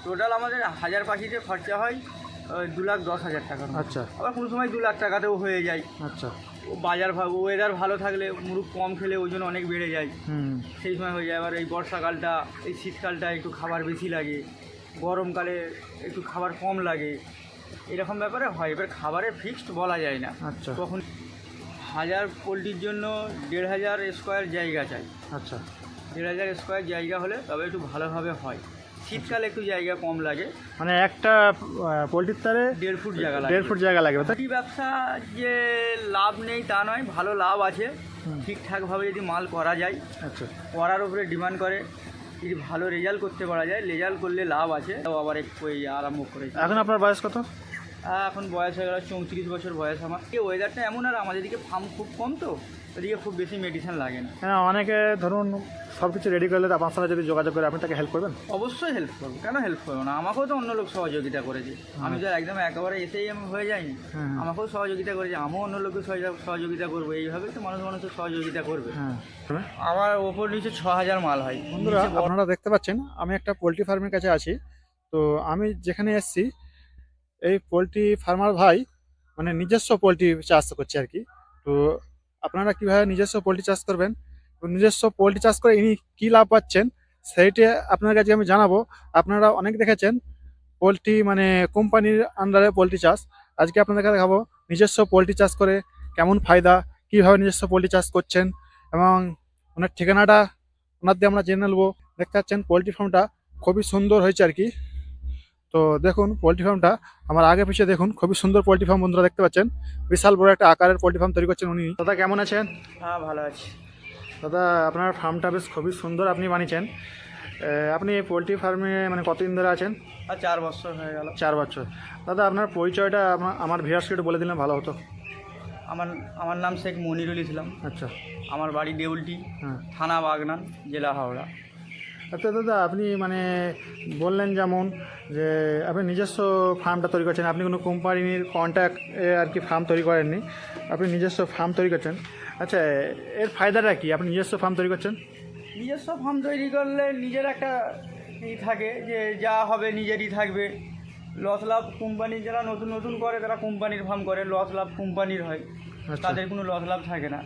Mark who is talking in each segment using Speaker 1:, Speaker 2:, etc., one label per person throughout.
Speaker 1: Total আমাদের 1000 পাখিতে খরচা হয় 2,10,000 টাকা।
Speaker 2: আচ্ছা
Speaker 1: আবার কোনো সময় 2 লাখ টাকাতেও হয়ে যায়।
Speaker 2: আচ্ছা।
Speaker 1: বাজার ওয়েদার ভালো থাকলে মুরগ কম খেলে ওজন অনেক বেড়ে যায়, সেই সময় হয়ে যায়। আবার এই বর্ষাকালটা, এই শীতকালটা একটু খাবার বেশি লাগে, গরমকালে একটু খাবার কম লাগে, এরকম ব্যাপারে হয়। এবার খাবারের ফিক্সড বলা যায় না।
Speaker 2: আচ্ছা
Speaker 1: তখন 1000 পোলট্রির জন্য 1,500 স্কোয়ার জায়গা চাই।
Speaker 2: আচ্ছা
Speaker 1: 1,500 স্কোয়ার জায়গা হলে তবে একটু ভালোভাবে হয়। শীতকালে একটু জায়গা কম লাগে,
Speaker 2: মানে একটা পোলট্রির তারে
Speaker 1: 1.5 ফুট জায়গা লাগে।
Speaker 2: 1.5 ফুট জায়গা লাগে।
Speaker 1: পোলট্রি ব্যবসা যে লাভ নেই তা নয়, ভালো লাভ আছে। ঠিকঠাকভাবে যদি মাল করা যায়,
Speaker 2: আচ্ছা
Speaker 1: করার উপরে ডিমান্ড করে, যদি ভালো রেজাল্ট করতে পারা যায়, রেজাল্ট করলে লাভ আছে। তাও আবার একটু আরম্ভ করেছি।
Speaker 2: এখন আপনার বয়স কত?
Speaker 1: এখন বয়স হয়ে গেল 34 বছর বয়স আমার। এই ওয়েদারটা এমন, আর আমাদের দিকে ফার্ম খুব কম, তো ওদিকে খুব বেশি মেডিসিন লাগে না।
Speaker 2: হ্যাঁ, অনেকে ধরুন সব কিছু রেডি করলে আপনার সাথে যদি যোগাযোগ করে আপনি তাকে হেল্প করবেন?
Speaker 1: অবশ্যই হেল্প করবো, কেন হেল্প করবো না। আমাকেও তো অন্য লোক সহযোগিতা করেছে, আমি তো একদম একেবারে এসেই আমি হয়ে যাইনি। আমাকেও সহযোগিতা করেছে, আমিও অন্য লোককে সহযোগিতা করবো। এইভাবেই তো মানুষের সহযোগিতা করবে।
Speaker 2: হ্যাঁ,
Speaker 1: আমার ওপর নিচে 6,000 মাল হয়।
Speaker 2: বন্ধুরা আপনারা দেখতে পাচ্ছেন আমি একটা পোলট্রি ফার্মের কাছে আছি। তো আমি যেখানে এসেছি, এই পোলট্রি ফার্মার ভাই মানে নিজস্ব পোলট্রি চাষ করছে আর কি। তো আপনারা কীভাবে নিজস্ব পোলট্রি চাষ করবেন, নিজস্ব পোলট্রি চাষ করে ইনি কী লাভ পাচ্ছেন, সেইটা আপনার কাছে আমি জানাবো। আপনারা অনেক দেখেছেন পোলট্রি মানে কোম্পানির আন্ডারে পোলট্রি চাষ। আজকে আপনাদেরকে দেখাবো নিজস্ব পোলট্রি চাষ করে কেমন ফায়দা, কীভাবে নিজস্ব পোলট্রি চাষ করছেন, এবং ওনার ঠিকানাটা ওনার দিয়ে আমরা জেনে নেবো। দেখতে পাচ্ছেন পোলট্রি ফার্মটা খুবই সুন্দর হয়েছে আর কি। তো দেখুন পোলট্রি ফার্মটা আমার আগে পিছিয়ে দেখুন, খুবই সুন্দর পোলট্রি ফার্ম বন্ধুরা দেখতে পাচ্ছেন। বিশাল বড় একটা আকারের পোলট্রি ফার্ম তৈরি করছেন উনি। দাদা কেমন আছেন?
Speaker 1: হ্যাঁ, ভালো আছি
Speaker 2: দাদা। আপনার ফার্মটা বেশ খুবই সুন্দর আপনি বানিয়েছেন। আপনি পোলট্রি ফার্মে মানে কতদিন ধরে আছেন?
Speaker 1: 4 বছর হয়ে গেল।
Speaker 2: 4 বছর। দাদা আপনার পরিচয়টা আমার ভিউয়ার্সকে একটু বলে দিলে ভালো হতো।
Speaker 1: আমার নাম শেখ মনিরুল ইসলাম।
Speaker 2: আচ্ছা।
Speaker 1: আমার বাড়ি দেউলটি,
Speaker 2: হ্যাঁ।
Speaker 1: থানা বাগনান, জেলা হাওড়া।
Speaker 2: আচ্ছা দাদা, আপনি মানে বললেন যেমন যে আপনি নিজস্ব ফার্মটা তৈরি করছেন, আপনি কোনো কোম্পানির কন্ট্যাক্ট আর কি ফার্ম তৈরি করেননি, আপনি নিজস্ব ফার্ম তৈরি করছেন। আচ্ছা, এর ফায়দাটা কি আপনি নিজস্ব ফার্ম তৈরি করছেন?
Speaker 1: নিজস্ব ফার্ম তৈরি করলে নিজের একটা থাকে যে যা হবে নিজেরই থাকবে। লস লাভ কোম্পানি যারা নতুন নতুন করে তারা কোম্পানির ফার্ম করে, লস লাভ কোম্পানির হয়, তাদের কোনো লস লাভ থাকে না।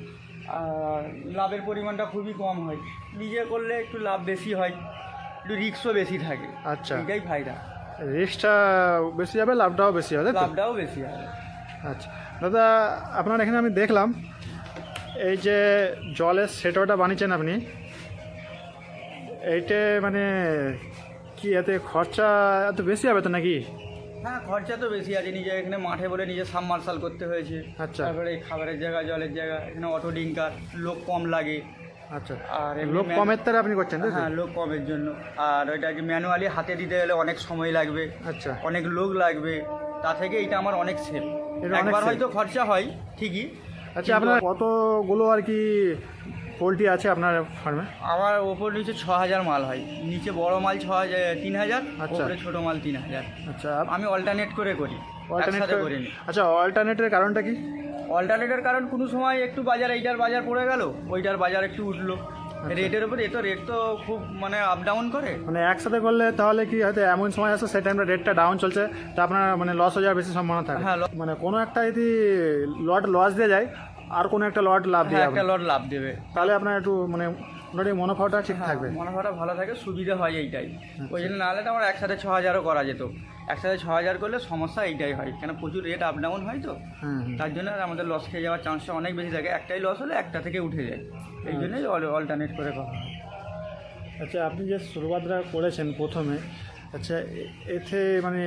Speaker 1: আর লাভের পরিমাণটা খুবই কম হয়। নিজে করলে একটু লাভ বেশি হয়, একটু রিস্কও বেশি থাকে।
Speaker 2: আচ্ছা,
Speaker 1: এটাই ফায়দা।
Speaker 2: রিস্কটা বেশি হবে, লাভটাও বেশি হবে।
Speaker 1: লাভটাও বেশি হবে।
Speaker 2: আচ্ছা দাদা, আপনার এখানে আমি দেখলাম এই যে জলের সেটটা বানিয়েছেন আপনি, এইটা মানে কি এতে খরচা এত বেশি হবে তো নাকি?
Speaker 1: হ্যাঁ, খরচা তো বেশি আছে। নিজে এখানে মাঠে বলে নিজে সাবমার্শাল করতে হয়েছে।
Speaker 2: আচ্ছা।
Speaker 1: তারপরে খাবারের জায়গা, জলের জায়গা, এখানে অটো ডিঙ্কার, লোক কম লাগে।
Speaker 2: আচ্ছা।
Speaker 1: আর
Speaker 2: লোক কমের তারা আপনি করছেন?
Speaker 1: হ্যাঁ, লোক কমের জন্য। আর ওইটাকে ম্যানুয়ালি হাতে দিতে গেলে অনেক সময় লাগবে।
Speaker 2: আচ্ছা।
Speaker 1: অনেক লোক লাগবে, তা থেকে এটা আমার অনেক সেভ। একবার হয়তো খরচা হয় ঠিকই।
Speaker 2: আচ্ছা, আপনার কতগুলো আর কি পোলট্রি আছে আপনার ফার্মে?
Speaker 1: আমার ওপর নিচে 6,000 মাল হয়। নিচে বড় মাল 3,000, উপরে ছোট মাল 3,000।
Speaker 2: আচ্ছা।
Speaker 1: আমি অল্টারনেট করে করি, একসাথে করিনি।
Speaker 2: আচ্ছা, অল্টারনেটের কারণটা কি?
Speaker 1: অল্টারনেটের কারণ কোনো সময় একটু বাজার, এইটার বাজার পড়ে গেল, ওইটার বাজার একটু উঠলো। রেটের উপর রেট তো খুব মানে আপ ডাউন করে।
Speaker 2: মানে একসাথে করলে তাহলে কি হয়তো এমন সময় আসে সেই টাইমটা রেটটা ডাউন চলছে, তা আপনার মানে লস হয়ে যাওয়ার বেশি সম্ভাবনা থাকে।
Speaker 1: হ্যাঁ,
Speaker 2: মানে কোনো একটা যদি লট লস দিয়ে যায় আর কোনো একটা লট লাভ দিয়ে
Speaker 1: একটা লট লাভ দেবে,
Speaker 2: তাহলে আপনার একটু মানে মোটামুটি মুনাফাটা ঠিক থাকবে।
Speaker 1: মুনাফাটা ভালো থাকে, সুবিধা হয় এইটাই। ওই জন্য নাহলে তো আমার একসাথে 6,000ও করা যেত। একসাথে 6,000 করলে সমস্যা এইটাই হয়, কেন প্রচুর রেট আপ ডাউন হয় তো। তার জন্য আমাদের লস খেয়ে যাওয়ার চান্সটা অনেক বেশি থাকে। একটাই লস হলে একটা থেকে উঠে যায়, এই জন্যই অল্টারনেট করে করা হয়।
Speaker 2: আচ্ছা, আপনি যে শুরুয়াতটা করেছেন প্রথমে, আচ্ছা এতে মানে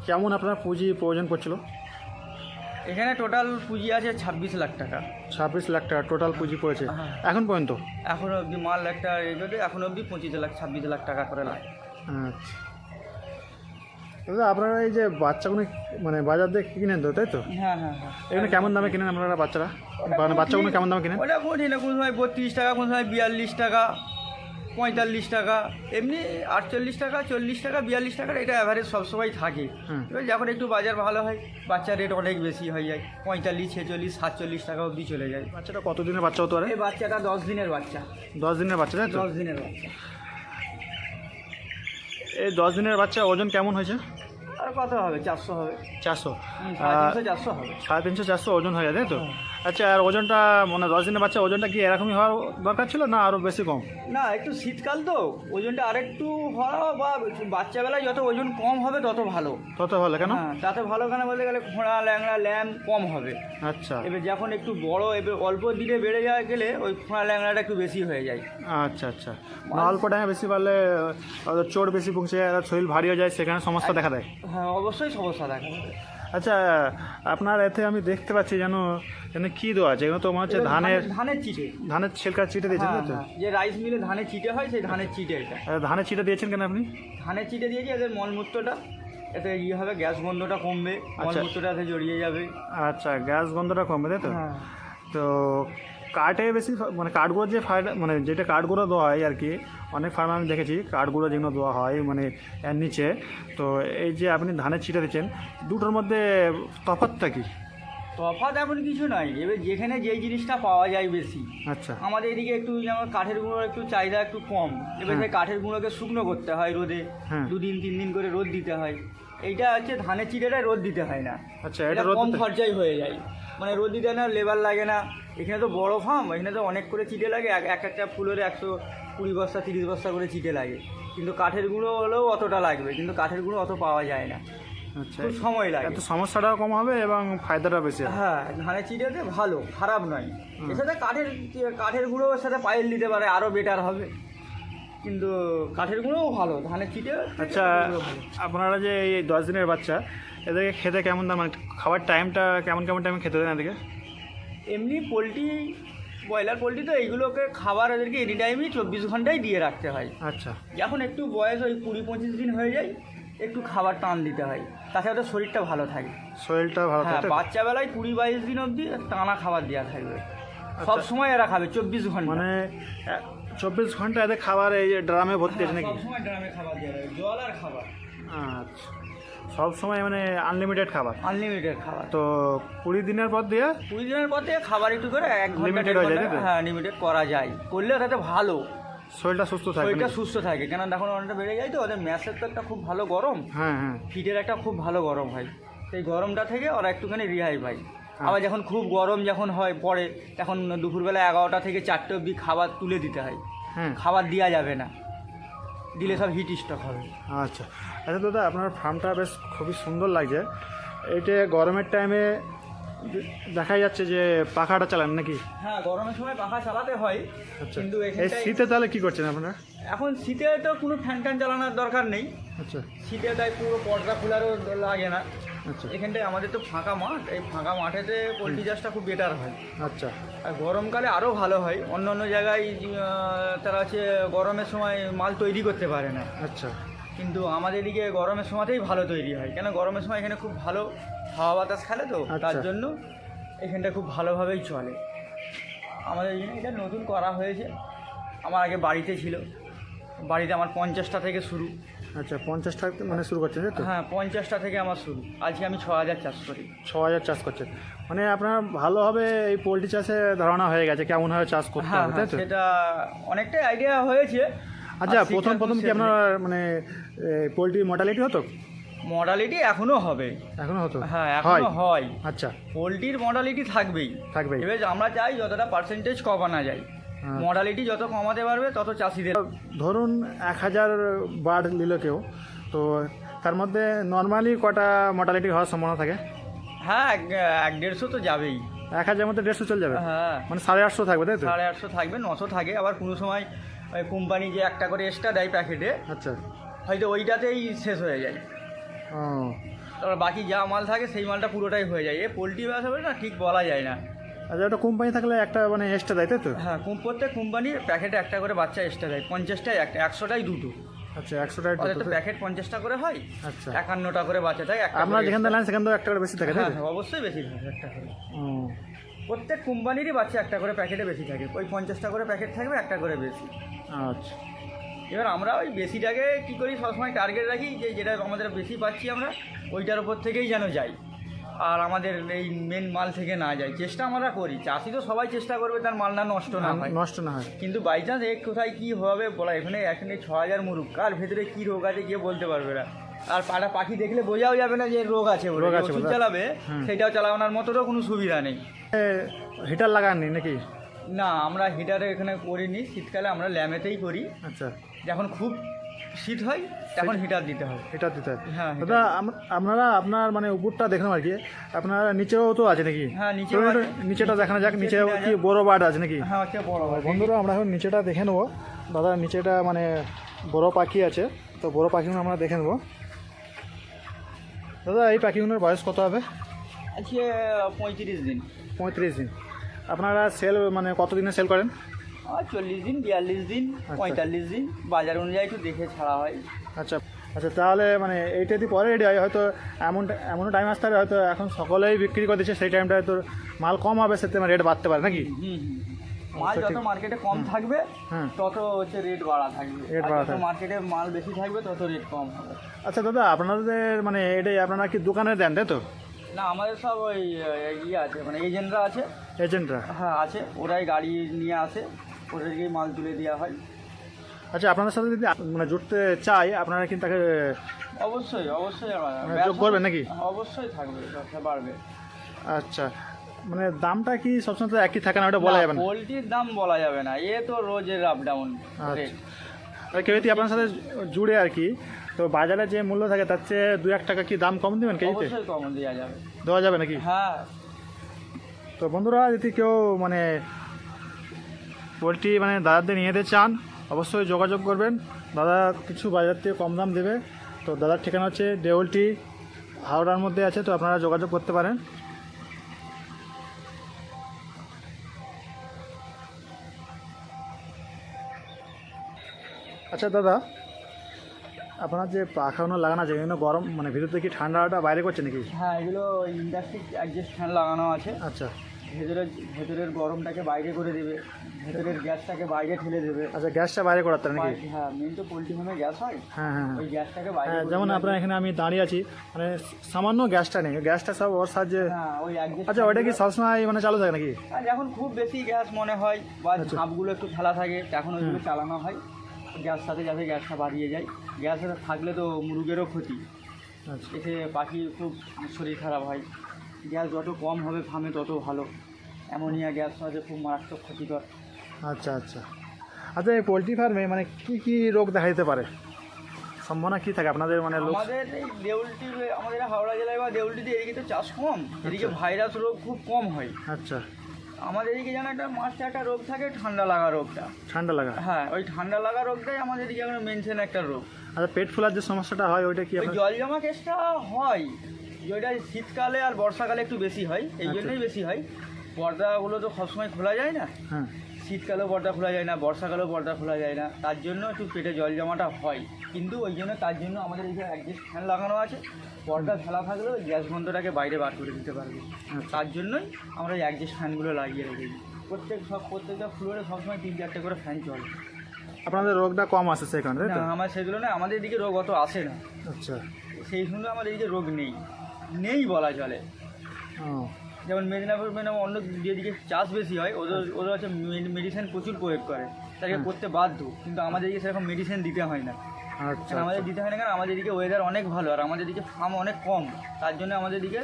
Speaker 2: কেমন আপনার পুঁজি প্রয়োজন পড়ছিল?
Speaker 1: এখানে টোটাল পুঁজি আছে 26 লাখ টাকা।
Speaker 2: 26 লাখ টাকা টোটাল পুঁজি পড়েছে এখন পর্যন্ত?
Speaker 1: এখন অবধি মাল একটা এগোতে এখন অবধি 26 লাখ টাকা করে লাগে।
Speaker 2: আচ্ছা দাদা, আপনারা এই যে বাচ্চাগুলো মানে বাজার দিয়ে কিনেন তো, তাই তো?
Speaker 1: হ্যাঁ হ্যাঁ হ্যাঁ।
Speaker 2: এখানে কেমন দামে কিনেন আপনারা বাচ্চারা? মানে বাচ্চাগুলো কেমন দামে কিনেন?
Speaker 1: ওটা কঠিন, কোনো সময় 32 টাকা, কোনো সময় 42 টাকা, 45 টাকা, এমনি 48 টাকা, 40 টাকা, 42 টাকার এটা অ্যাভারেজ সবসময় থাকে। এবার যখন একটু বাজার ভালো হয় বাচ্চার রেট অনেক বেশি হয়ে যায়, 45, 46, 47 টাকা অবধি চলে যায়।
Speaker 2: বাচ্চাটা কত দিনের বাচ্চা হতে পারে?
Speaker 1: এই বাচ্চাটা 10 দিনের বাচ্চা।
Speaker 2: 10 দিনের বাচ্চা, তাই তো?
Speaker 1: 10 দিনের বাচ্চা।
Speaker 2: এই 10 দিনের বাচ্চা ওজন কেমন হয়েছে?
Speaker 1: আর কত হবে, 400 হবে।
Speaker 2: 400,
Speaker 1: 350 400 হবে।
Speaker 2: 350 400 ওজন হয়ে যায়, তাই তো? আচ্ছা, আর ওজনটা মানে 10 দিনের বাচ্চা ওজনটা কি এরকমই হওয়ার দরকার ছিল না আরও বেশি কম?
Speaker 1: না, একটু শীতকাল তো ওজনটা আরেকটু হওয়া বা বাচ্চাবেলায় যত ওজন কম হবে তত ভালো।
Speaker 2: তত ভালো কেন?
Speaker 1: হ্যাঁ, তাতে ভালো কেন বলতে গেলে খোঁড়া ল্যাংড়া ল্যাম কম হবে।
Speaker 2: আচ্ছা
Speaker 1: এবার যখন একটু বড়, এবার অল্প দিনে বেড়ে যাওয়া গেলে ওই খোঁড়া ল্যাংড়াটা একটু বেশি হয়ে যায়।
Speaker 2: আচ্ছা আচ্ছা, না অল্প টাইমে বেশি পারলে ওদের চোট বেশি পৌঁছে যায়, শরীর ভারী হয়ে যায়, সেখানে সমস্যা দেখা দেয়।
Speaker 1: হ্যাঁ, অবশ্যই সমস্যা দেখা যাবে।
Speaker 2: আচ্ছা, আপনার এতে আমি দেখতে পাচ্ছি যেন এখানে কী দেওয়া আছে? এগুলো তো মনে হচ্ছে
Speaker 1: ধানের চিটে,
Speaker 2: ধানের ছিলকার চিটে দিয়েছেন, তাই তো?
Speaker 1: যে রাইস মিলে ধানের চিটে হয়, সেই ধানের চিটে এটা।
Speaker 2: ধানের চিটে দিয়েছেন কেন আপনি?
Speaker 1: ধানের চিটে দিয়েছি এদের মলমূত্রটা, এতে ইয়ে হবে, গ্যাস গন্ধটা কমবে, মলমূত্রটা এতে জড়িয়ে যাবে।
Speaker 2: আচ্ছা, গ্যাস গন্ধটা কমবে, তাই তো?
Speaker 1: হ্যাঁ।
Speaker 2: তো কাঠে বেশি মানে কাঠগুলো যে মানে যেটা কাঠগুলো দেওয়া হয় আর কি, অনেক ফার্মে আমি দেখেছি কাঠগুলো যেগুলো দেওয়া হয় মানে এর নিচে, তো এই যে আপনি ধানের চিটে দিচ্ছেন, দুটোর মধ্যে তফাৎটা কি?
Speaker 1: তফাৎ এমন কিছু নাই, এবার যেখানে যেই জিনিসটা পাওয়া যায় বেশি।
Speaker 2: আচ্ছা,
Speaker 1: আমাদের এদিকে একটু যেমন কাঠের গুঁড়োর একটু চাহিদা একটু কম, এবার সেই কাঠের গুঁড়োকে শুকনো করতে হয় রোদে, 2 দিন 3 দিন করে রোদ দিতে হয়। এইটা হচ্ছে ধানের চিটেটায় রোদ দিতে হয় না।
Speaker 2: আচ্ছা,
Speaker 1: এটা কম খরচায় হয়ে যায়, মানে রোদ দিতে হয় না, লেবার লাগে না। এখানে তো বড় ফার্ম, এখানে তো অনেক করে চিটে লাগে, এক একটা ফুলের 120 বস্তা 30 বস্তা করে চিটে লাগে। কিন্তু কাঠের গুঁড়ো হলেও অতটা লাগবে, কিন্তু কাঠের গুঁড়ো অত পাওয়া যায় না।
Speaker 2: আচ্ছা,
Speaker 1: খুব সময় লাগে।
Speaker 2: এত সমস্যাটাও কম হবে এবং ফায়দাটাও বেশি হবে।
Speaker 1: হ্যাঁ, ধানের চিটেতে ভালো, খারাপ নয়। এর সাথে কাঠের গুঁড়োর সাথে পাইল দিতে পারে, আরও বেটার হবে। কিন্তু কাঠের গুঁড়োও ভালো, ধানের চিটে।
Speaker 2: আচ্ছা, আপনারা যে এই 10 দিনের বাচ্চা, এদেরকে খেতে কেমন দাম, মানে খাবার টাইমটা কেমন কেমন টাইমে খেতে দেন এদেরকে?
Speaker 1: এমনি পোলট্রি, ব্রয়লার পোলট্রি তো এইগুলোকে খাবার এদেরকে এনি টাইমই 24 ঘন্টায় দিয়ে রাখতে হয়।
Speaker 2: আচ্ছা,
Speaker 1: যখন একটু বয়স ওই 20-25 দিন হয়ে যায়, একটু খাবার টান দিতে হয়, তাছাড়া ওদের শরীরটা ভালো থাকে।
Speaker 2: শরীরটা ভালো
Speaker 1: হ্যাঁ,
Speaker 2: থাকে।
Speaker 1: বাচ্চাবেলায় 20-22 দিন অবধি টানা খাবার দেওয়া থাকবে, সব সময় এরা খাবে 24 ঘন্টা।
Speaker 2: মানে 24 ঘন্টা এদের খাবার এই ড্রামে ভর্তি আছে নাকি?
Speaker 1: সব সময় ড্রামে খাবার দেওয়া হয়, জল আর খাবার।
Speaker 2: আচ্ছা, সব সময় মানে আনলিমিটেড খাবার?
Speaker 1: আনলিমিটেড খাবার।
Speaker 2: তো 20 দিনের পর দিয়ে
Speaker 1: 20 দিনের পর থেকে খাবার একটু করে 1 ঘন্টা
Speaker 2: Limited হয়ে যায়, তাই তো?
Speaker 1: হ্যাঁ, লিমিটেড করা যায়, করলে তাতে ভালো,
Speaker 2: শরীরটা সুস্থ থাকে।
Speaker 1: শরীরটা সুস্থ থাকে। কেন দেখুন, অনেকটা বেড়ে যায় তো, ওদের ম্যাসের তো একটা খুব ভালো গরম,
Speaker 2: হ্যাঁ হ্যাঁ,
Speaker 1: ফিটের একটা খুব ভালো গরম হয়, সেই গরমটা থেকে ওরা একটুখানি রেহাই পায়। আবার যখন খুব গরম যখন হয় পড়ে, তখন দুপুরবেলা 11টা থেকে 4টে অবধি খাবার তুলে দিতে হয়।
Speaker 2: হ্যাঁ।
Speaker 1: খাবার দেওয়া যাবে না, দিলে সব হিট স্ট্রোক হবে।
Speaker 2: আচ্ছা আচ্ছা দাদা, আপনার ফার্মটা বেশ খুবই সুন্দর লাগছে। এইটা গরমের টাইমে দেখা যাচ্ছে যে পাখাটা চালান নাকি?
Speaker 1: হ্যাঁ, গরমের সময় পাখা চালাতে হয়।
Speaker 2: আচ্ছা,
Speaker 1: কিন্তু
Speaker 2: এই
Speaker 1: এখানটায়
Speaker 2: শীতে তাহলে কি করছেন আপনারা?
Speaker 1: এখন শীতে তো কোনো ফ্যান ট্যান চালানোর দরকার নেই,
Speaker 2: আচ্ছা
Speaker 1: শীতে তাই পুরো পর্দা খোলারও লাগে না।
Speaker 2: আচ্ছা
Speaker 1: এখানটায় আমাদের তো ফাঁকা মাঠ, এই ফাঁকা মাঠেতে পোলট্রি চাষটা খুব বেটার হয়।
Speaker 2: আচ্ছা
Speaker 1: আর গরমকালে আরও ভালো হয়। অন্য অন্য জায়গায় তারা হচ্ছে গরমের সময় মাল তৈরি করতে পারে না,
Speaker 2: আচ্ছা
Speaker 1: কিন্তু আমাদের এদিকে গরমের সময়তেই ভালো তৈরি হয়। কেন গরমের সময় এখানে খুব ভালো হাওয়া বাতাস খেলে তো, তার
Speaker 2: আচ্ছা।
Speaker 1: জন্য এখানটা খুব ভালোভাবেই চলে। আমাদের এখানে এটা নতুন করা হয়েছে, আমার আগে বাড়িতে ছিল, বাড়িতে আমার 50টা থেকে শুরু।
Speaker 2: আচ্ছা, 50টা মানে শুরু করছেন তাই তো?
Speaker 1: হ্যাঁ, 50টা থেকে আমার শুরু। আজকে আমি 6000 চাষ করি।
Speaker 2: 6000 চাষ করছেন, মানে আপনার ভালোভাবে এই পোলট্রি চাষে ধারণা হয়ে গেছে কেমনভাবে চাষ করতে
Speaker 1: হ্যাঁ
Speaker 2: হবে, তাই
Speaker 1: হ্যাঁ,
Speaker 2: তো?
Speaker 1: সেটা অনেকটাই আইডিয়া হয়েছে।
Speaker 2: আচ্ছা, প্রথম কি আপনার মানে পোলট্রি মর্টালিটি হতো?
Speaker 1: মডালিটি এখনো হবে,
Speaker 2: এখনো হতো?
Speaker 1: হ্যাঁ এখনো হয়।
Speaker 2: আচ্ছা,
Speaker 1: পোলট্রির মডালিটি থাকবেই।
Speaker 2: থাকবেই।
Speaker 1: এবার আমরা চাই যতটা পার্সেন্টেজ কমানো যায়, মডালিটি যত কমাতে পারবে তত চাষিদের।
Speaker 2: ধরুন 1000 বার্ড নিল কেউ, তো তার মধ্যে নর্মালি কটা মর্টালিটি হওয়ার সম্ভাবনা থাকে?
Speaker 1: হ্যাঁ, 150 তো যাবেই।
Speaker 2: 1000 মধ্যে 150 চলে যাবে,
Speaker 1: হ্যাঁ,
Speaker 2: মানে 850 থাকবে, তাই তো?
Speaker 1: 850 থাকবে, 900 থাকে। আবার কোনো সময় ওই কোম্পানি যে একটা করে এক্সট্রা দেয় প্যাকেটে,
Speaker 2: আচ্ছা,
Speaker 1: হয়তো ওইটাতেই শেষ হয়ে যায়।
Speaker 2: ও
Speaker 1: তারপর বাকি যা মাল থাকে সেই মালটা পুরোটাই হয়ে যায়। পোলট্রি ব্যবসা না, ঠিক বলা যায় না।
Speaker 2: আচ্ছা, ওটা কোম্পানি থাকলে একটা মানে এক্সট্রা দেয়, তাই তো?
Speaker 1: হ্যাঁ, প্রত্যেক কোম্পানির প্যাকেটে একটা করে বাচ্চা এক্সট্রা দেয়। 50টায় একটা, 100টায় দুটো।
Speaker 2: আচ্ছা, 100টাই
Speaker 1: ওদের তো প্যাকেট 50টা করে হয়,
Speaker 2: আচ্ছা।
Speaker 1: 51টা করে বাচ্চা থাকে।
Speaker 2: আপনার যেখান থেকে নেন সেখান থেকে একটা করে বেশি থাকে, তাই তো?
Speaker 1: হ্যাঁ, অবশ্যই বেশি থাকে, একটা করে।
Speaker 2: ও
Speaker 1: প্রত্যেক কোম্পানিরই বাচ্চা একটা করে প্যাকেটে বেশি থাকে। ওই 50টা করে প্যাকেট থাকবে, একটা করে বেশি।
Speaker 2: আচ্ছা
Speaker 1: এবার আমরা ওই বেশিটাকে কী করি, সবসময় টার্গেট রাখি যে যেটা আমাদের বেশি পাচ্ছি আমরা ওইটার উপর থেকেই যেন যাই। আর আমাদের এই মেন মাল থেকে না যায়। চেষ্টা আমরা করি, চাষি তো সবাই চেষ্টা করবে তার মাল না নষ্ট না হয়,
Speaker 2: নষ্ট না হয়।
Speaker 1: কিন্তু বাই চান্স কোথায় কী হবে বলা, এখানে 6,000 মুরগ, কার ভেতরে কী রোগ আছে কেউ বলতে পারবে না। আর পাড়া পাখি দেখলে বোঝাও যাবে না যে রোগ আছে বলে, ওষুধ চালাবে সেটাও চালানোর মতোরও কোনো সুবিধা নেই।
Speaker 2: হিটার লাগাননি নাকি?
Speaker 1: না, আমরা হিটারে এখানে করিনি, শীতকালে আমরা ল্যাম্পেতেই করি।
Speaker 2: আচ্ছা,
Speaker 1: যখন খুব শীত হয় তখন হিটার দিতে হয়।
Speaker 2: হিটার দিতে হয়।
Speaker 1: হ্যাঁ,
Speaker 2: দাদা আপনারা আপনার মানে উপরটা দেখলাম আর কি, আপনার নিচেও তো আছে নাকি?
Speaker 1: হ্যাঁ,
Speaker 2: নিচেটা দেখানো যাক, নিচে কি বড় বার্ড আছে নাকি?
Speaker 1: হ্যাঁ, হচ্ছে বড় বার্ড।
Speaker 2: বন্ধুরা আমরা এখন নিচেটা দেখে নেবো। দাদা নিচেটা মানে বড় পাখি আছে, তো বড় পাখিগুলো আমরা দেখে নেবো। দাদা এই পাখিগুলোর বয়স কত হবে?
Speaker 1: আজকে 35 দিন।
Speaker 2: 35 দিন। আপনারা সেল মানে কতদিনে সেল করেন?
Speaker 1: 40 দিন, 42 দিন, 45 দিন, বাজার অনুযায়ী একটু দেখে ছাড়া হয়।
Speaker 2: আচ্ছা আচ্ছা, তাহলে মানে এইটা যদি পরে রেডি হয়, হয়তো এমনও টাইম আসতে পারে হয়তো এখন সকলেই বিক্রি করে দিচ্ছে, সেই টাইমটা হয়তো মাল কম হবে, সেতে রেট বাড়তে পারে নাকি?
Speaker 1: মাল যত মার্কেটে কম থাকবে তত হচ্ছে রেট বাড়া থাকবে, যত মার্কেটে মাল বেশি থাকবে তত রেট কম হবে।
Speaker 2: আচ্ছা দাদা, আপনাদের মানে এটাই আপনারা কি দোকানে দেন তাই তো?
Speaker 1: না, আমাদের সব ওই ইয়ে আছে, মানে এজেন্টরা আছে।
Speaker 2: এজেন্টরা?
Speaker 1: হ্যাঁ আছে, ওরাই গাড়ি নিয়ে আসে, ওদেরকেই মাল তুলে দেওয়া হয়।
Speaker 2: আচ্ছা, আপনাদের সাথে যদি মানে জুড়তে চাই আপনারা কিন্তু তাকে
Speaker 1: অবশ্যই
Speaker 2: যোগ করবেন নাকি?
Speaker 1: অবশ্যই থাকবে, ব্যবসা বাড়বে।
Speaker 2: আচ্ছা, মানে দামটা কি সবসময় তো একই থাকে না, ওটা বলা যাবে না?
Speaker 1: পোলট্রির দাম বলা যাবে না, এ তো রোজের আপ ডাউন।
Speaker 2: কেউ যদি আপনার সাথে জুড়ে আর কি, তো বাজারে যে মূল্য থাকে তার চেয়ে 2-1 টাকা কি দাম কম দেবেন কেজিতে?
Speaker 1: অবশ্যই কম দেওয়া যাবে।
Speaker 2: দেওয়া যাবে নাকি?
Speaker 1: হ্যাঁ।
Speaker 2: তো বন্ধুরা, যদি কেউ মানে পোলট্রি মানে দাদাদের নিয়ে যেতে চান অবশ্যই যোগাযোগ করবেন, দাদা কিছু বাজার থেকে কম দাম দেবে। তো দাদার ঠিকানা হচ্ছে দেউলটি, হাওড়ার মধ্যে আছে, তো আপনারা যোগাযোগ করতে পারেন। আচ্ছা দাদা, আপনার যে পাখাগুলো লাগানো আছে এগুলো গরম মানে ভিতর থেকে ঠান্ডাটা বাইরে করছে নাকি?
Speaker 1: হ্যাঁ, এগুলো ইন্ডাস্ট্রিক অ্যাডজাস্ট ফ্যান লাগানো আছে।
Speaker 2: আচ্ছা,
Speaker 1: ভেতরের গরমটাকে বাইরে করে দেবে, ভেতরের গ্যাসটাকে বাইরে ঠেলে দেবে।
Speaker 2: আচ্ছা, গ্যাসটা বাইরে করাতে নাকি?
Speaker 1: হ্যাঁ, মেন তো পোলট্রি ফার্মে গ্যাস হয়।
Speaker 2: হ্যাঁ হ্যাঁ,
Speaker 1: ওই গ্যাসটাকে বাইরে
Speaker 2: যেমন আপনার এখানে আমি দাঁড়িয়ে আছি, মানে সামান্য গ্যাসটা নেই, গ্যাসটা সব ওর সাহায্যে।
Speaker 1: হ্যাঁ, ওই অ্যাডজাস্ট।
Speaker 2: আচ্ছা, ওইটা কি সবসময় মানে চালু থাকে নাকি?
Speaker 1: আর যখন খুব বেশি গ্যাস মনে হয় বা ঝাঁপগুলো একটু ফেলা থাকে তখন ওইগুলো চালানো হয় গ্যাস সাথে, যাতে গ্যাসটা বাড়িয়ে যায়। গ্যাস থাকলে তো মুরগেরও ক্ষতি, এতে পাখি খুব শরীর খারাপ হয়। গ্যাস যত কম হবে ফার্মে তত ভালো। অ্যামোনিয়া গ্যাস আছে, খুব মারাত্মক ক্ষতিকর।
Speaker 2: আচ্ছা আচ্ছা আচ্ছা, এই পোলট্রি ফার্মে মানে কি কি রোগ দেখা দিতে পারে, সম্ভাবনা কি থাকে আপনাদের মানে?
Speaker 1: আমাদের এই দেউলটি, আমাদের হাওড়া জেলায় বা দেউলটিতে এদিকে তো চাষ কম, এদিকে ভাইরাস রোগ খুব কম হয়।
Speaker 2: আচ্ছা,
Speaker 1: আমাদের এদিকে যেন একটা মাস্ট একটা রোগ থাকে, ঠান্ডা লাগা রোগটা।
Speaker 2: ঠান্ডা লাগা? হ্যাঁ,
Speaker 1: ওই ঠান্ডা লাগা রোগটাই আমাদের এদিকে আমরা মেনশন একটা রোগ।
Speaker 2: আচ্ছা, পেট ফোলার যে সমস্যাটা হয় ওইটা কি?
Speaker 1: ওই জল জমা কেসটা হয়, যেটা শীতকালে আর বর্ষাকালে একটু বেশি হয়, এই জন্যই বেশি হয়। পর্দাগুলো তো সবসময় খোলা যায় না।
Speaker 2: হ্যাঁ,
Speaker 1: শীতকালেও পর্দা খোলা যায় না, বর্ষাকালেও পর্দা খোলা যায় না, তার জন্য একটু পেটে জল জমাটা হয়। কিন্তু ওই জন্য তার জন্য আমাদের এই যে অ্যাডজাস্ট ফ্যান লাগানো আছে, পর্দা ফেলা থাকলেও গ্যাস বন্ধটাকে বাইরে বার করে দিতে পারবে। তার জন্যই আমরা এই অ্যাডজাস্ট ফ্যানগুলো লাগিয়ে রেখেছি। প্রত্যেকটা ফ্লোরে সবসময় 3-4টে করে ফ্যান চলে।
Speaker 2: আপনাদের রোগটা কম আসে সেখানে?
Speaker 1: না, আমার সেগুলো না, আমাদের এদিকে রোগ অত আসে না।
Speaker 2: আচ্ছা,
Speaker 1: সেই সঙ্গে আমাদের এদিকে রোগ নেই বলা চলে। যেমন মেদিনীপুর অন্য যেদিকে চাষ বেশি হয়, ওদের হচ্ছে মেডিসিন প্রচুর প্রয়োগ করে, তাকে করতে বাধ্য। কিন্তু আমাদের দিকে সেরকম মেডিসিন দিতে হয় না।
Speaker 2: আচ্ছা,
Speaker 1: আমাদের দিতে হয় না কারণ আমাদের দিকে ওয়েদার অনেক ভালো, আর আমাদের দিকে ফার্ম অনেক কম, তার জন্য আমাদের দিকে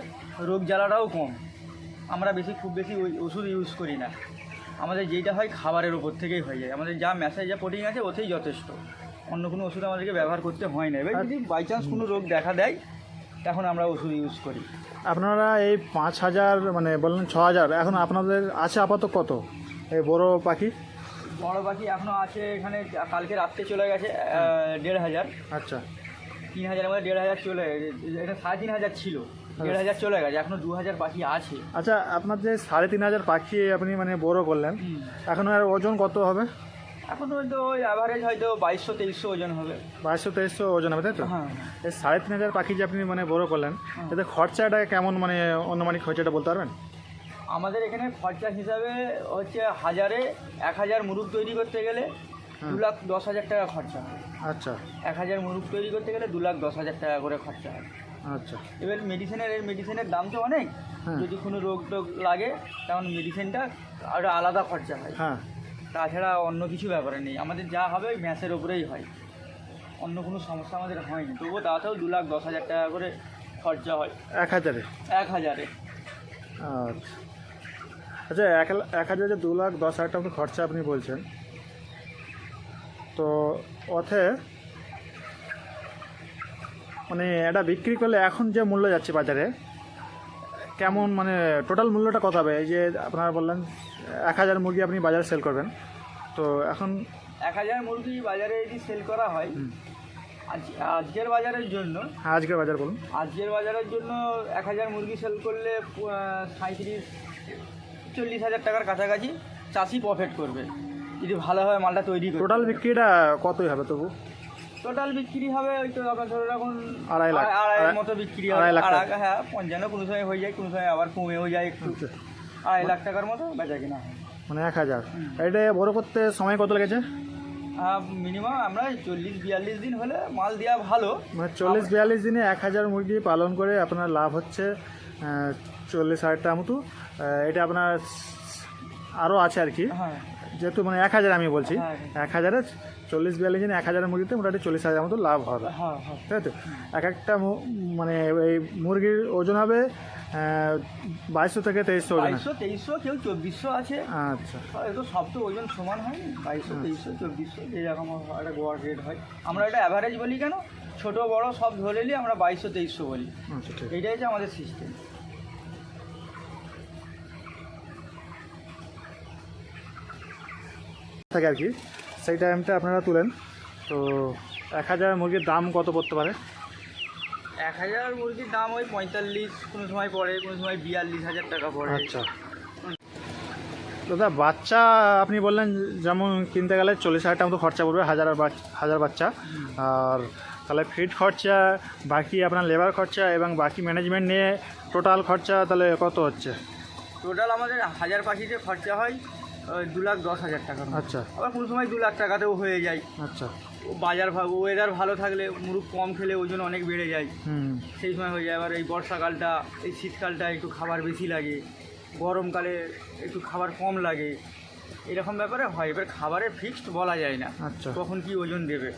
Speaker 1: রোগ জ্বালাটাও কম। আমরা খুব বেশি ওষুধ ইউজ করি না। আমাদের যেইটা হয় খাবারের ওপর থেকেই হয়ে যায়, আমাদের যা ম্যাসেজ যা প্রোটিন আছে ওতেই যথেষ্ট, অন্য কোনো ওষুধ আমাদেরকে ব্যবহার করতে হয় না। এবার যদি বাই চান্স কোনো রোগ দেখা দেয় তখন আমরা ওষুধ ইউজ করি।
Speaker 2: আপনারা এই 5,000 মানে বললেন 6,000, এখন আপনাদের আছে আপাতত কত এই বড় পাখি?
Speaker 1: বড় পাখি এখনও আছে এখানে, কালকে রাত্রে চলে গেছে 1,500।
Speaker 2: আচ্ছা,
Speaker 1: 3,000 মধ্যে 1,500 চলে গেছে, এটা 3,500 ছিল, 1,500 চলে গেছে, এখনও 2,000 পাখি আছে।
Speaker 2: আচ্ছা, আপনার যে 3,500 পাখি আপনি মানে বড় করলেন, এখন আর ওজন কত হবে?
Speaker 1: এখন হয়তো ওই অ্যাভারেজ হয়তো 2200-2300 ওজন হবে।
Speaker 2: 2200-2300 ওজন হবে তাই তো?
Speaker 1: হ্যাঁ।
Speaker 2: এই 3,500 পাখি যে আপনি মানে বড় করলেন, এতে খরচাটা কেমন, মানে অনুমানিক খরচাটা বলতে পারবেন?
Speaker 1: আমাদের এখানে খরচা হিসাবে হচ্ছে 1,000 মুরগ তৈরি করতে গেলে 2,10,000 টাকা খরচা হয়।
Speaker 2: আচ্ছা,
Speaker 1: 1,000 মুরগ তৈরি করতে গেলে 2,10,000 টাকা করে খরচা হয়।
Speaker 2: আচ্ছা।
Speaker 1: এবার মেডিসিনের দাম তো অনেক,
Speaker 2: হ্যাঁ।
Speaker 1: যদি কোনো রোগ টোগ লাগে তখন মেডিসিনটা আরও আলাদা খরচা হয়।
Speaker 2: হ্যাঁ।
Speaker 1: তাছাড়া অন্য কিছু ব্যাপারে নেই, আমাদের যা হবে ওই ম্যাচের ওপরেই হয়, অন্য কোনো সমস্যা আমাদের হয়নি। তবুও তাতেও 2,10,000 টাকা করে খরচা হয়
Speaker 2: 1,000-এ?
Speaker 1: 1,000-এ।
Speaker 2: আচ্ছা আচ্ছা, 1,000 যে 2,10,000 টাকা খরচা আপনি বলছেন, তো ওতে মানে এটা বিক্রি করলে এখন যে মূল্য যাচ্ছে বাজারে, কেমন মানে টোটাল মূল্যটা কত হবে? এই যে আপনারা বললেন 1,000 মুরগি আপনি বাজারে সেল করবেন, তো এখন
Speaker 1: 1,000 মুরগি বাজারে যদি সেল করা হয় আজকের বাজারের জন্য,
Speaker 2: আজকের বাজার বলুন।
Speaker 1: আজকের বাজারের জন্য 1,000 মুরগি সেল করলে 35-40,000 টাকার কাছাকাছি চাষি প্রফিট করবে যদি ভালোভাবে মালটা তৈরি করে।
Speaker 2: টোটাল বিক্রিটা কতই হবে তবু?
Speaker 1: টোটাল বিক্রি হবে ওই তো আপনার ধরুন এখন
Speaker 2: 2.5 লাখ,
Speaker 1: আড়াইয়ের মতো বিক্রি হবে।
Speaker 2: 2.5 লাখ টাকা।
Speaker 1: হ্যাঁ, 55 কোনো সময় হয়ে যায়, কোনো সময় আবার কমেও যায় একটু। 2.5 লাখ টাকার মতো বেচা কিনা হয়।
Speaker 2: মানে 1,000। এটা বড় করতে সময় কত লেগেছে?
Speaker 1: মিনিমাম আমরা 40-42 দিন হলে মাল দেওয়া ভালো।
Speaker 2: মানে 40-42 দিনে 1,000 মুরগি পালন করে আপনার লাভ হচ্ছে 40,000 টাকা মতো। এটা আপনার আরও আছে আর কি,
Speaker 1: হ্যাঁ
Speaker 2: যেহেতু মানে 1,000 আমি বলছি,
Speaker 1: হ্যাঁ
Speaker 2: 1,000-এ 40-42 দিনে 1,000 মুরগিতে মোটামুটি 40,000 মতো লাভ হবে,
Speaker 1: হ্যাঁ হ্যাঁ।
Speaker 2: তাই তো? এক একটা মানে এই মুরগির ওজন হবে 2200 থেকে 2300 ওজন।
Speaker 1: 2200-2300, কেউ 2400 আছে।
Speaker 2: আচ্ছা
Speaker 1: তো সব তো ওজন সমান হয় না, 2200-2300-2400 যেরকম একটা গোয়ার রেট হয়। আমরা এটা অ্যাভারেজ বলি কেন, ছোট বড় সব ধরে নিয়ে আমরা 2200-2300 বলি।
Speaker 2: আচ্ছা, ঠিক।
Speaker 1: এইটাই হচ্ছে আমাদের সিস্টেম।
Speaker 2: থাকে আর কি, সেই টাইমটা আপনারা তুলেন। তো 1,000 মুরগির দাম কত পড়তে পারে?
Speaker 1: 1,000 মুরগির দাম ওই 45 কোনো সময় পড়ে, কোনো সময় 42,000 টাকা পড়ে।
Speaker 2: আচ্ছা দাদা, বাচ্চা আপনি বললেন যেমন কিনতে গেলে 40,000 টাকা মতো খরচা পড়বে, হাজার বাচ্চা। আর তাহলে ফিড খরচা, বাকি আপনার লেবার খরচা এবং বাকি ম্যানেজমেন্ট নিয়ে টোটাল খরচা তাহলে কত হচ্ছে?
Speaker 1: টোটাল আমাদের 1000 পাখিতে খরচা হয় 2,10,000 টাকা।
Speaker 2: আচ্ছা
Speaker 1: আবার কোনো সময় 2 লাখ টাকাতেও হয়ে যায়।
Speaker 2: আচ্ছা।
Speaker 1: বাজার ওয়েদার ভালো থাকলে মুরগ কম খেলে ওজন অনেক বেড়ে যায়,
Speaker 2: হুম।
Speaker 1: সেই সময় হয়ে যায়। আবার এই বর্ষাকালটা, এই শীতকালটা একটু খাবার বেশি লাগে, গরমকালে একটু খাবার কম লাগে, এরকম ব্যাপারে হয়। এবার খাবারের ফিক্সড বলা যায় না
Speaker 2: আচ্ছা
Speaker 1: কখন কি ওজন দেবে,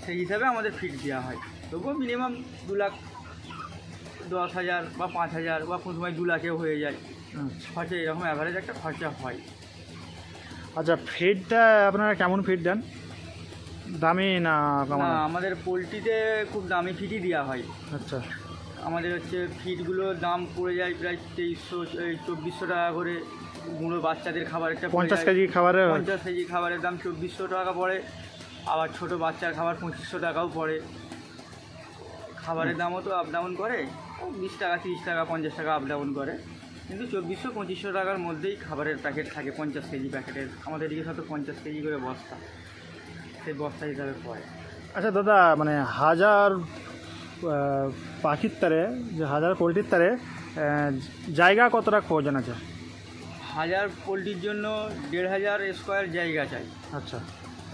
Speaker 1: সেই হিসাবে আমাদের ফিক্স দেওয়া হয়। তবুও মিনিমাম 2,10,000 বা 5,000 বা কোনো সময় 2 লাখেও হয়ে যায় খরচা, এরকম অ্যাভারেজ একটা খরচা হয়।
Speaker 2: আচ্ছা, ফিডটা আপনারা কেমন ফিড দেন? দামি না কেমন?
Speaker 1: না, আমাদের পোলট্রিতে খুব দামি ফিডই দেওয়া হয়।
Speaker 2: আচ্ছা
Speaker 1: আমাদের হচ্ছে ফিডগুলোর দাম পড়ে যায় প্রায় 2300-2400 টাকা করে। গুঁড়ো বাচ্চাদের খাবার একটা
Speaker 2: 50 কেজি খাবারে?
Speaker 1: 50 কেজি খাবারের দাম 2400 টাকা পড়ে। আবার ছোট বাচ্চার খাবার 2500 টাকাও পড়ে। খাবারের দামও তো আপ ডাউন করে, 20 টাকা 30 টাকা 50 টাকা আপ ডাউন করে, কিন্তু 2400-2500 টাকার মধ্যেই খাবারের প্যাকেট থাকে। 50 কেজি প্যাকেটের, আমাদের এদিকে সব 50 কেজি করে বস্তা, সেই বস্তা হিসাবে পড়ে।
Speaker 2: আচ্ছা দাদা, মানে 1000 পাখির তারে, যে 1000 পোলট্রির তারে জায়গা কতটা প্রয়োজন আছে?
Speaker 1: 1000 পোলট্রির জন্য 1,500 স্কোয়ার জায়গা চাই।
Speaker 2: আচ্ছা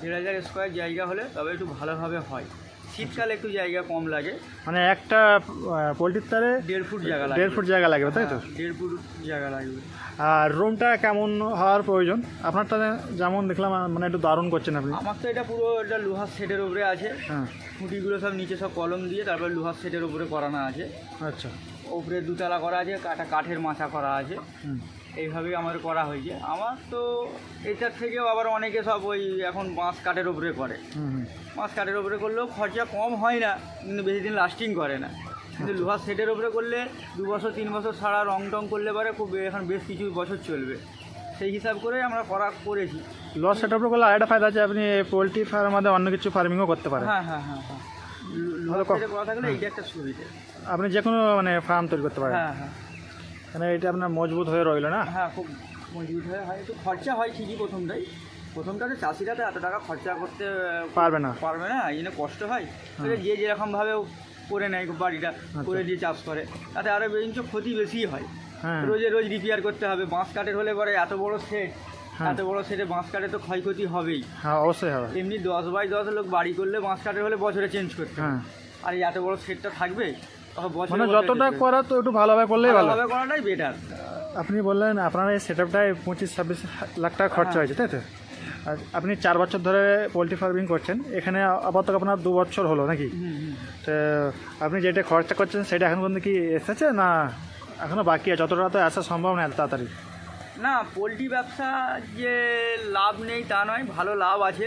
Speaker 1: 1,500 স্কোয়ার জায়গা হলে তবে একটু ভালোভাবে হয়। শীতকালে একটু জায়গা কম লাগে,
Speaker 2: মানে একটা পোলট্রির তারে
Speaker 1: 1.5 ফুট জায়গা লাগবে।
Speaker 2: 1.5 ফুট জায়গা লাগবে, তাই তো?
Speaker 1: 1.5 ফুট জায়গা লাগবে।
Speaker 2: আর রুমটা কেমন হওয়ার প্রয়োজন? আপনারটা যেমন দেখলাম মানে একটু দারুণ করছেন আপনি।
Speaker 1: আমার তো এটা পুরো এটা লোহার সেটের উপরে আছে।
Speaker 2: হ্যাঁ।
Speaker 1: খুঁটিগুলো সব নিচে সব কলম দিয়ে তারপরে লোহার সেটের উপরে করানো আছে।
Speaker 2: আচ্ছা।
Speaker 1: উপরে 2 তলা করা আছে, কাঠের মাচা করা আছে।
Speaker 2: হুম।
Speaker 1: এইভাবেই আমাদের করা হয়েছে। আমার তো এটার থেকেও আবার অনেকে সব ওই এখন বাঁশ কাঠের উপরে করে।
Speaker 2: হুম।
Speaker 1: বাঁশ কাঠের উপরে করলেও খরচা কম হয় না, কিন্তু বেশি দিন লাস্টিং করে না। কিন্তু লোহার সেটের উপরে করলে 2 বছর 3 বছর ছাড়া রং টং করলে পরে খুব এখন বেশ কিছু বছর চলবে, সেই হিসাব করে আমরা করেছি।
Speaker 2: লস সেট উপরে করলে আরেকটা ফায়দা আছে, আপনি পোলট্রি ফার্মের মধ্যে অন্য কিছু ফার্মিংও করতে পারেন।
Speaker 1: হ্যাঁ হ্যাঁ হ্যাঁ হ্যাঁ, লোহার সেটে করা থাকলে এইটা একটা সুবিধা।
Speaker 2: আপনি যে কোনো মানে ফার্ম তৈরি করতে পারেন।
Speaker 1: হ্যাঁ হ্যাঁ,
Speaker 2: মানে এটা আপনার মজবুত হয়ে রইল না?
Speaker 1: হ্যাঁ খুব মজবুত হয়ে হয়। একটু খরচা হয় ঠিকই প্রথমটাতে চাষিরা তো এত টাকা খরচা করতে পারবে না, এই জন্য কষ্ট হয়। যে যেরকমভাবে করে নেয় বাড়িটা করে দিয়ে চাষ করে, তাতে আরও ক্ষতি বেশি হয়। রোজ রিপেয়ার করতে হবে। বাঁশ কাঠের হলে পরে এত বড় সেটে বাঁশ কাঠে তো ক্ষয়ক্ষতি হবেই।
Speaker 2: হ্যাঁ অবশ্যই হবে।
Speaker 1: এমনি 10 বাই 10 লোক বাড়ি করলে বাঁশ কাঠের হলে বছরে চেঞ্জ করতে হবে, আর এই এত বড় সেটটা থাকবে, বছরে
Speaker 2: মানে
Speaker 1: বছরে
Speaker 2: যতটা
Speaker 1: যেতে হবে।
Speaker 2: করা তো একটু ভালোভাবে করলেই ভালো।
Speaker 1: ভালোভাবে করাটাই বেটার।
Speaker 2: আপনি বললেন আপনার এই সেট আপটায় 25-26 লাখ টাকা খরচা হয়েছে, তাই তো? আর আপনি 4 বছর ধরে পোলট্রি ফার্মিং করছেন, এখানে আপাতত আপনার 2 বছর হলো নাকি? তো আপনি যেটা খরচা করছেন সেটা এখন পর্যন্ত কি এসেছে না এখনও বাকি আছে? যতটা তো আসা সম্ভব না এত তাড়াতাড়ি।
Speaker 1: না, পোলট্রি ব্যবসা যে লাভ নেই তা নয়, ভালো লাভ আছে।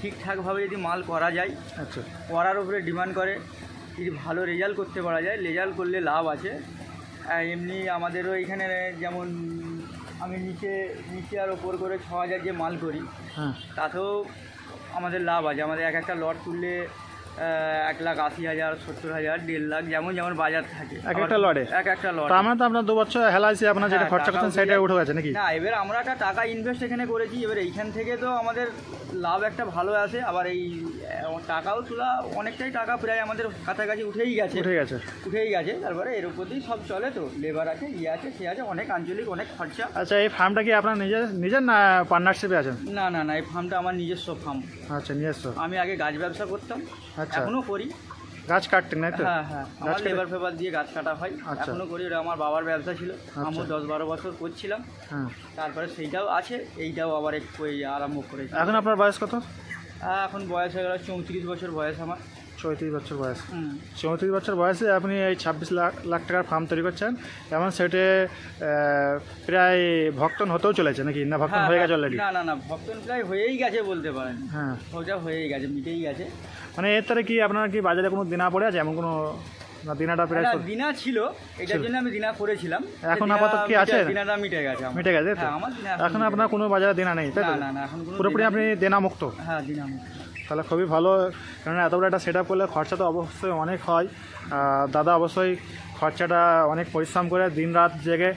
Speaker 1: ঠিকঠাকভাবে যদি মাল করা যায়,
Speaker 2: আচ্ছা,
Speaker 1: করার উপরে ডিমান্ড করে, যদি ভালো রেজাল্ট করতে পারা যায়, রেজাল্ট করলে লাভ আছে। আর এমনি আমাদেরও এখানে যেমন আমি নিচে আর ওপর করে 6,000 যে মাল করি,
Speaker 2: হ্যাঁ,
Speaker 1: তাতেও আমাদের লাভ আছে। আমাদের এক একটা লট তুললে 1,80,000, 70,000, 1.5 লাখ, যেমন যেমন বাজার থাকে
Speaker 2: এক একটা লটে?
Speaker 1: এক একটা লট।
Speaker 2: তার মানে তো আপনার 2 বছর হেলাইছে, আপনার যেটা
Speaker 1: হ্যাঁ,
Speaker 2: খরচা
Speaker 1: টাকা
Speaker 2: করছেন
Speaker 1: উঠে
Speaker 2: সেটা
Speaker 1: যায়।
Speaker 2: উঠে গেছে নাকি?
Speaker 1: না, এবার আমরা একটা টাকা ইনভেস্ট এখানে করেছি, এবার এইখান থেকে তো আমাদের লাভ একটা ভালো আসে। আবার এই টাকাও তোলা, অনেকটাই টাকা প্রায় আমাদের কাছাকাছি উঠেই গেছে। উঠেই গেছে। তারপরে এর উপর দিয়েই সব চলে, তো লেবার আছে, আছে, সে আছে, অনেক আঞ্চলিক, অনেক খরচা।
Speaker 2: আচ্ছা, এই ফার্মটা কি আপনার নিজের না পার্টনারশিপে আছেন?
Speaker 1: না না না, এই ফার্মটা আমার নিজস্ব ফার্ম।
Speaker 2: আচ্ছা, নিজস্ব।
Speaker 1: আমি আগে গাছ ব্যবসা করতাম,
Speaker 2: আচ্ছা,
Speaker 1: এখনো করি।
Speaker 2: গাছ কাটতেন না তো?
Speaker 1: হ্যাঁ হ্যাঁ, আমার লেবার ফেবার দিয়ে গাছ কাটা হয়,
Speaker 2: আচ্ছা।
Speaker 1: এখনো করি। ওটা আমার বাবার ব্যবসা ছিল, আমি 10-12 বছর করছিলাম।
Speaker 2: হ্যাঁ,
Speaker 1: তারপরে সেইটাও আছে, এইটাও আবার একটু আরম্ভ করেছি।
Speaker 2: এখন আপনার বয়স কত?
Speaker 1: এখন বয়স হয়ে গেল 34 বছর বয়স আমার।
Speaker 2: 34 বছর বয়স।
Speaker 1: হুম।
Speaker 2: 34 বছর বয়সে আপনি এই 26 লাখ টাকার ফার্ম তৈরি করছেন, এমন সেটে প্রায় ভক্তন হতেও চলেছে নাকি, না ভক্তন হয়ে গেছে অলরেডি?
Speaker 1: না না না, ভক্তন প্রায় হয়েই গেছে বলতে পারেন।
Speaker 2: হ্যাঁ,
Speaker 1: ওটা হয়েই গেছে, মিটেই গেছে।
Speaker 2: মানে এর তারে কি আপনার কি বাজারে কোনো দিনা পড়ে আছে এমন কোনো, না দিনাটা প্রায়
Speaker 1: না, দিনা ছিল, এটার জন্য আমি দিনা করেছিলাম।
Speaker 2: এখন
Speaker 1: দিনা
Speaker 2: আপাতত কি আছে?
Speaker 1: দিনাটা মিটে গেছে আমার।
Speaker 2: মিটে গেছে তো?
Speaker 1: হ্যাঁ, আমার দিনা
Speaker 2: এখন আপনার কোনো বাজারে দিনা নেই, তাই তো?
Speaker 1: না না না, এখন কোনো
Speaker 2: পুরোপুরি
Speaker 1: দিনা
Speaker 2: আপনি
Speaker 1: নেই।
Speaker 2: দেনা মুক্ত?
Speaker 1: হ্যাঁ, দিনা মুক্ত।
Speaker 2: তাহলে খুবই ভালো, কারণ এত বড় একটা সেট আপ করলে খরচা তো অবশ্যই অনেক হয়। দাদা অবশ্যই খরচাটা অনেক পরিশ্রম করে দিন রাত জেগে,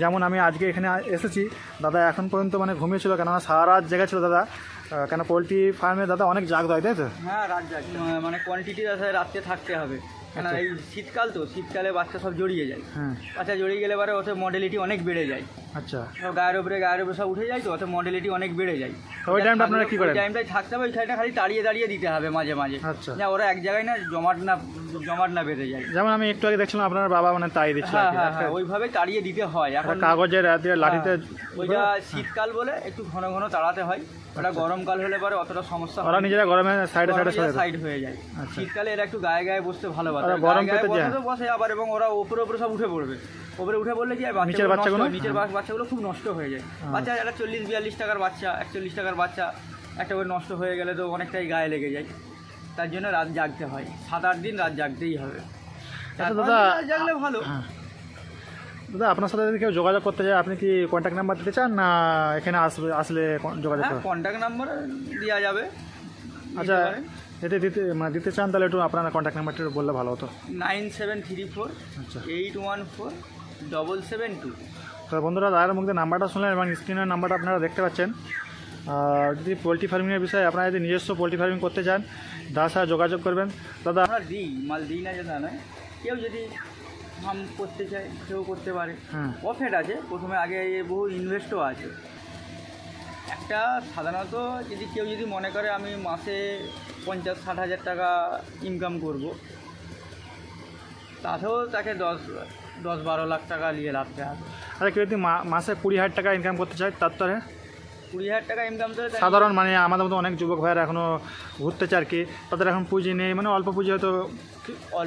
Speaker 2: যেমন আমি আজকে এখানে এসেছি, দাদা এখন পর্যন্ত মানে ঘুমিয়েছিল, কেননা সারা রাত জেগেছিল দাদা। কেন পোলট্রি ফার্মে দাদা অনেক জাগ দেয়, তাই তো?
Speaker 1: হ্যাঁ, রাত জাগ, মানে কোয়ান্টিটির আছে, রাত্রে থাকতে হবে। কেন
Speaker 2: আচ্ছা।
Speaker 1: এই শীতকাল তো, শীতকালে বাচ্চা সব জড়িয়ে যায়।
Speaker 2: হ্যাঁ,
Speaker 1: বাচ্চা জড়িয়ে গেলে পরে ওতে মডেলিটি অনেক বেড়ে যায়।
Speaker 2: আচ্ছা।
Speaker 1: সব গায়ের উপরে সব উঠে যায়, তো ওতে মডেলিটি অনেক বেড়ে যায়।
Speaker 2: তো ওই টাইমটা আপনারা কি করেন?
Speaker 1: ওই টাইমটাই থাকতে হবে, ওইখানটা খালি দাঁড়িয়ে দিতে হবে মাঝে মাঝে।
Speaker 2: আচ্ছা।
Speaker 1: না, ওরা এক জায়গায় না জমাট না বেঁধে যায়।
Speaker 2: যেমন আমি একটু আগে দেখছিলাম আপনার বাবা মানে তাই দিচ্ছিল,
Speaker 1: হ্যাঁ হ্যাঁ হ্যাঁ, ওইভাবে তাড়িয়ে দিতে হয়। এখন
Speaker 2: কাগজের লাঠিতে।
Speaker 1: ওইটা শীতকাল বলে একটু ঘন ঘন তাড়াতে হয়। ওটা গরমকাল হলে পরে অতটা সমস্যা হয়
Speaker 2: ওরা
Speaker 1: না।
Speaker 2: নিজেরা গরমে সাইডে
Speaker 1: সাইড হয়ে যায়।
Speaker 2: আচ্ছা।
Speaker 1: শীতকালে এরা একটু গায়ে গায়ে বসতে ভালোবাসে,
Speaker 2: ওরা গরম পেতে যায়।
Speaker 1: বসে আবার, এবং ওরা উপরে সব উঠে পড়বে। উপরে উঠে পড়লে কি হয়,
Speaker 2: নিচের বাচ্চাগুলো?
Speaker 1: নিচের বাচ্চাগুলো খুব নষ্ট হয়ে যায়। বাচ্চা একটা 40-42 টাকার বাচ্চা, 41 টাকার বাচ্চা একটা করে নষ্ট হয়ে গেলে তো অনেকটাই গায়ে লেগে যায়। তার জন্য রাত জাগতে হয়, 7-8 দিন রাত জাগতেই হবে।
Speaker 2: দাদা,
Speaker 1: জাগলে ভালো।
Speaker 2: দাদা আপনার সাথে যদি কেউ যোগাযোগ করতে চায়, আপনি কি কন্ট্যাক্ট নাম্বার দিতে চান, না এখানে আসলে যোগাযোগ
Speaker 1: হ্যাঁ,
Speaker 2: করবেন?
Speaker 1: কন্ট্যাক্ট নাম্বার দেওয়া যাবে।
Speaker 2: আচ্ছা, যদি দিতে চান তাহলে একটু আপনার কন্ট্যাক্ট নাম্বারটা বললে ভালো হতো।
Speaker 1: 9734
Speaker 2: আচ্ছা,
Speaker 1: 814 772।
Speaker 2: তো বন্ধুরা, দাদার মুখে নাম্বারটা শুনলেন এবং স্ক্রিনের নাম্বারটা আপনারা দেখতে পাচ্ছেন। আর যদি পোলট্রি ফার্মিংয়ের বিষয়ে আপনারা যদি নিজস্ব পোলট্রি ফার্মিং করতে চান, দাদার সাথে যোগাযোগ করবেন। দাদা,
Speaker 1: আমরা মাল দিই না, যে তা নয়। কেউ যদি ফার্ম করতে চায় কেউ করতে পারে।
Speaker 2: হ্যাঁ,
Speaker 1: প্রফিট আছে, প্রথমে আগে বহু ইনভেস্টও আছে। একটা সাধারণত কেউ যদি মনে করে আমি মাসে 50-60 হাজার টাকা ইনকাম করব, তাতেও তাকে 10-12 লাখ টাকা নিয়ে লাভতে হবে।
Speaker 2: আচ্ছা, কেউ যদি মাসে 20,000 টাকা ইনকাম করতে চায়, তার তো
Speaker 1: 20,000 টাকা ইনকাম করে
Speaker 2: সাধারণ মানে আমাদের মতো অনেক যুবক ভাইয়েরা এখনও ঘুরতে চায় আর কি, তাদের এখন পুঁজি নেই, মানে অল্প পুঁজি হয়তো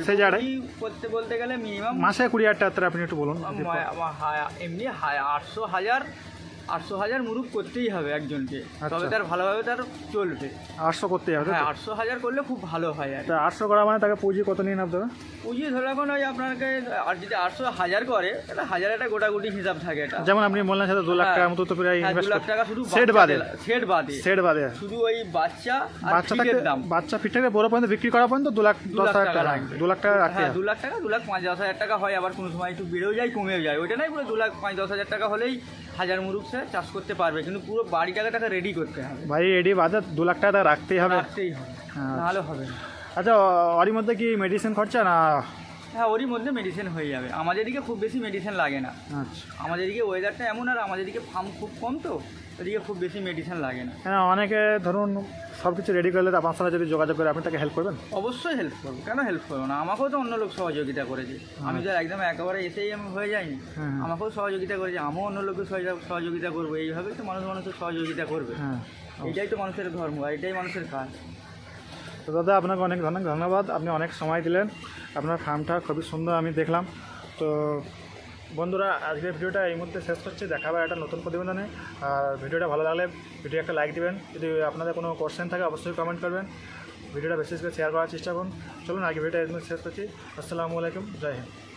Speaker 2: সেই জায়গায়
Speaker 1: করতে বলতে গেলে মিনিমাম
Speaker 2: মাসে 20,000 টাকা, আপনি একটু বলুন।
Speaker 1: এমনি 800,000 মুরুব করতেই হবে একজনকে, তবে তার ভালোভাবে তার চলবে।
Speaker 2: 800 করতেই হবে?
Speaker 1: হ্যাঁ, 800,000 করলে খুব ভালো হয়। আর
Speaker 2: 800 করা মানে তাকে পুঁজি কত নিয়ে নামতে হবে?
Speaker 1: পুঁজি ধরে রাখুন, ওই আপনাকে, আর যদি 800,000 করে, তাহলে 1000 একটা গোটাগুটি হিসাব থাকে। এটা
Speaker 2: যেমন আপনি বললেন সেটা 2 লাখ টাকার মতো তো প্রায়
Speaker 1: 2
Speaker 2: ইনভেস্ট
Speaker 1: লাখ টাকা শুধু
Speaker 2: সেট বাদে
Speaker 1: সেট বাদে,
Speaker 2: বাদে
Speaker 1: শুধু ওই বাচ্চা আর
Speaker 2: বাচ্চা
Speaker 1: ফিটের
Speaker 2: থাকতে,
Speaker 1: দাম।
Speaker 2: বাচ্চা ফিট থেকে বড় পর্যন্ত বিক্রি করা পর্যন্ত 2,10,000 টাকা
Speaker 1: লাগবে।
Speaker 2: 2 লাখ টাকা রাখতে
Speaker 1: হ্যাঁ,
Speaker 2: হবে।
Speaker 1: 2 লাখ টাকা, 2,50,000 টাকা হয়। আবার কোনো সময় একটু বেড়েও যায়, কমেও যায়। ওইটা নয় পুরো 2,50,000 টাকা হলেই 1000 মুরুগ সে চাষ করতে পারবে, কিন্তু পুরো বাড়িটাকে রেডি করতে হবে।
Speaker 2: ভাই রেডি বাদে 2 লাখ টাকা রাখতেই হবে।
Speaker 1: রাখতেই হবে, নাহলে হবে না।
Speaker 2: আচ্ছা, ওরই মধ্যে কি মেডিসিন খরচা না?
Speaker 1: হ্যাঁ, ওরই মধ্যে মেডিসিন হয়ে যাবে। আমাদের দিকে খুব বেশি মেডিসিন লাগে না।
Speaker 2: আচ্ছা,
Speaker 1: আমাদের দিকে ওয়েদারটা এমন, আর আমাদের দিকে ফার্ম খুব কম, তো এদিকে খুব বেশি মেডিসিন লাগে না।
Speaker 2: হ্যাঁ, অনেকে ধরুন সব কিছু রেডি করলে আপনার সাথে যদি যোগাযোগ করে আপনি তাকে হেল্প করবেন?
Speaker 1: অবশ্যই হেল্প করবো, কেন হেল্প করবো না? আমাকেও তো অন্য লোক সহযোগিতা করেছে, আমি তো একদম একেবারে এসেই আমি হয়ে যাইনি।
Speaker 2: হ্যাঁ।
Speaker 1: আমাকেও সহযোগিতা করেছে, আমিও অন্য লোককে সহযোগিতা করবো। এইভাবেই তো মানুষ মানুষের সহযোগিতা করবে।
Speaker 2: হ্যাঁ।
Speaker 1: এটাই তো মানুষের ধর্ম, আর এটাই মানুষের কাজ।
Speaker 2: তো দাদা আপনাকে অনেক ধন্যবাদ, আপনি অনেক সময় দিলেন। আপনার ফার্মটা খুবই সুন্দর আমি দেখলাম। তো বন্ধুরা, আজকের ভিডিওটা এই মুহূর্তে শেষ করছি, দেখা হবে একটা নতুন প্রতিবেদনে। আর ভিডিওটা ভালো লাগলে ভিডিও একটা লাইক দিবেন, যদি আপনাদের কোনো কোশ্চেন থাকে অবশ্যই কমেন্ট করবেন। ভিডিওটা বেশি করে শেয়ার করার চেষ্টা করুন। চলুন আজকে ভিডিওটা এই মুহূর্তে শেষ করছি। আসসালামু আলাইকুম, জয় হিন্দ।